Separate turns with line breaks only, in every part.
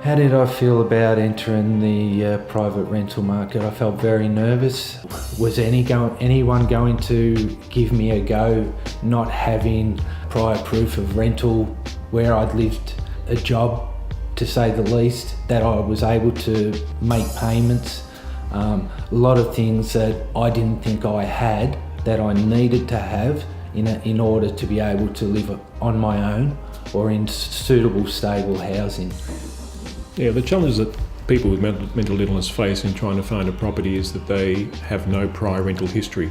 How did I feel about entering the private rental market? I felt very nervous. Was anyone going to give me a go, not having prior proof of rental, where I'd lived, a job to say the least, that I was able to make payments, a lot of things that I didn't think I had that I needed to have in order to be able to live on my own or in suitable, stable housing.
Yeah, the challenge that people with mental illness face in trying to find a property is that they have no prior rental history.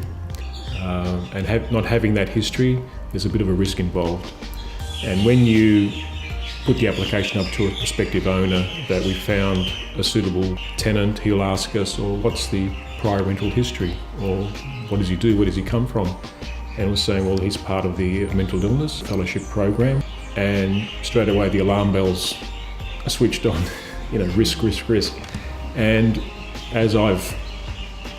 Not having that history, there's a bit of a risk involved. And when you put the application up to a prospective owner that we found a suitable tenant, he'll ask us, or what's the prior rental history? Or what does he do? Where does he come from? And we're saying, well, he's part of the mental illness fellowship program. And straight away the alarm bells are switched on, risk. And as I've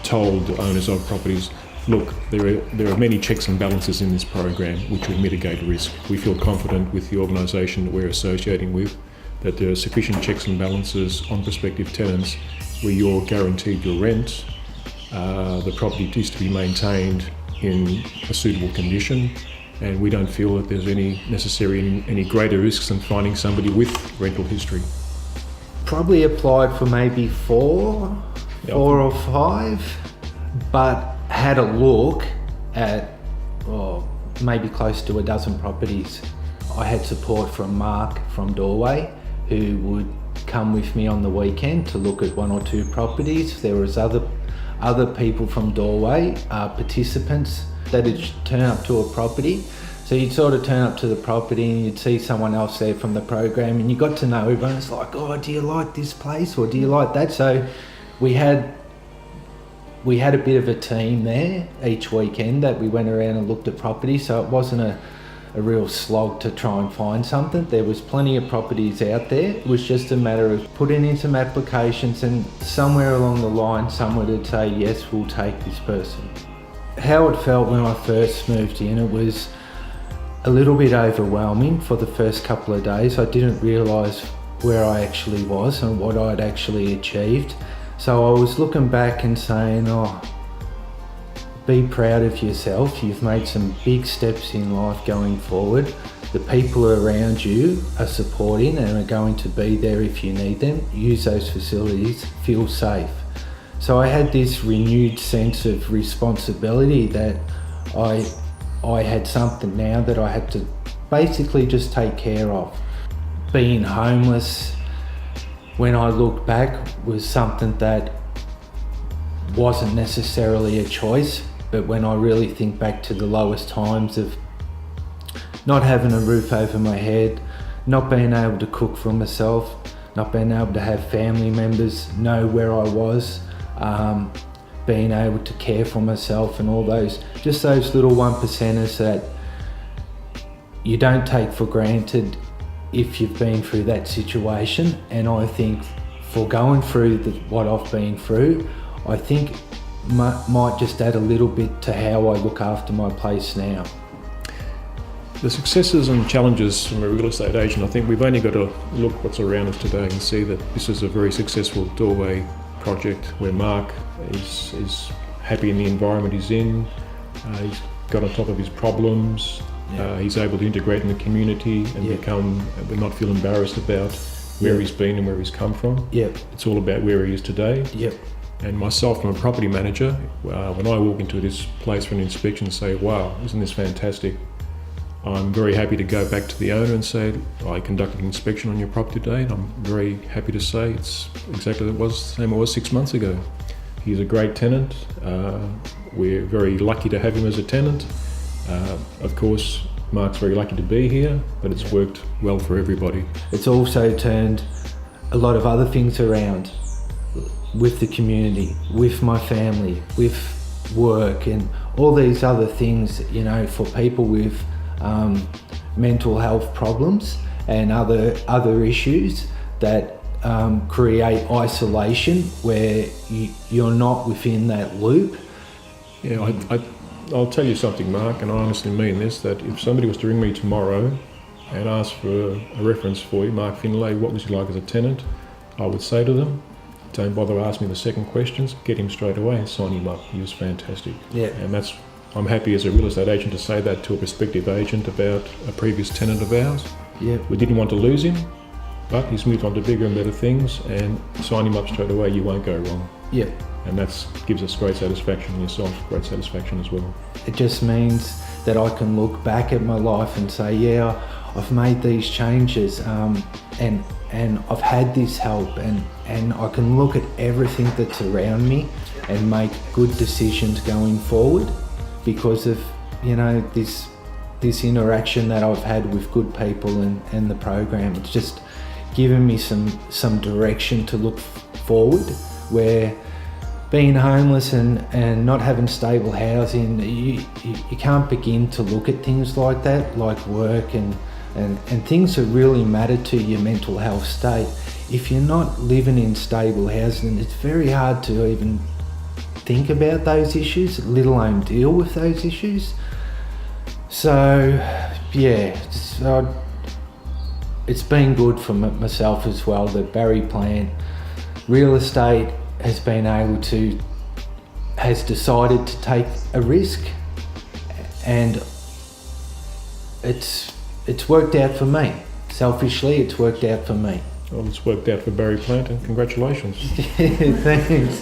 told owners of properties, look, there are many checks and balances in this program which would mitigate risk. We feel confident with the organisation that we're associating with that there are sufficient checks and balances on prospective tenants where you're guaranteed your rent, the property is to be maintained in a suitable condition, and we don't feel that there's any greater risks than finding somebody with rental history.
Probably applied for maybe four or five, but had a look at maybe close to a dozen properties. I had support from Marc from Doorway, who would come with me on the weekend to look at one or two properties. There was other people from Doorway, participants that would turn up to a property. So you'd sort of turn up to the property and you'd see someone else there from the program, and you got to know everyone. It's like, oh, do you like this place or do you like that? So we had a bit of a team there each weekend that we went around and looked at properties. So it wasn't a real slog to try and find something. There was plenty of properties out there. It was just a matter of putting in some applications, and somewhere along the line someone would say, yes, we'll take this person. How it felt when I first moved in, it was a little bit overwhelming for the first couple of days. I didn't realise where I actually was and what I'd actually achieved. So I was looking back and saying, be proud of yourself. You've made some big steps in life going forward. The people around you are supporting and are going to be there if you need them. Use those facilities, feel safe. So I had this renewed sense of responsibility that I had something now that I had to basically just take care of. Being homeless, when I look back, was something that wasn't necessarily a choice, but when I really think back to the lowest times of not having a roof over my head, not being able to cook for myself, not being able to have family members know where I was, being able to care for myself, and all those little 1%ers that you don't take for granted if you've been through that situation. And I think for going through what I've been through, I think might just add a little bit to how I look after my place now.
The successes and challenges from a real estate agent, I think we've only got to look what's around us today and see that this is a very successful Doorway project where Marc is happy in the environment he's in, he's got on top of his problems, he's able to integrate in the community and not feel embarrassed about where he's been and where he's come from. It's all about where he is today. And myself, I'm a property manager, when I walk into this place for an inspection and say, wow, isn't this fantastic? I'm very happy to go back to the owner and say, I conducted an inspection on your property today, and I'm very happy to say it's exactly the same it was 6 months ago. He's a great tenant. We're very lucky to have him as a tenant. Of course, Marc's very lucky to be here, but it's worked well for everybody.
It's also turned a lot of other things around with the community, with my family, with work, and all these other things, for people with mental health problems and other issues that create isolation where you're not within that loop.
I'll tell you something, Marc, and I honestly mean this, that if somebody was to ring me tomorrow and ask for a reference for you, Marc Findlay, what was you like as a tenant? I would say to them, don't bother asking me the second questions, get him straight away and sign him up. He was fantastic.
Yeah.
And I'm happy as a real estate agent to say that to a prospective agent about a previous tenant of ours.
Yeah.
We didn't want to lose him, but he's moved on to bigger and better things, and sign him up straight away, you won't go wrong.
Yeah.
And that gives us great satisfaction, and yourself great satisfaction as well.
It just means that I can look back at my life and say, yeah, I've made these changes, and I've had this help, and I can look at everything that's around me and make good decisions going forward because of, you know, this interaction that I've had with good people and the program. It's just given me some direction to look forward, where being homeless and not having stable housing, you can't begin to look at things like that, like work and things that really matter to your mental health state. If you're not living in stable housing, it's very hard to even think about those issues, let alone deal with those issues. So yeah, it's been good for myself as well that Barry Plant Real Estate has decided to take a risk, and it's worked out for me. Selfishly, it's worked out for me.
Well, it's worked out for Barry Plant, and congratulations.
Thanks.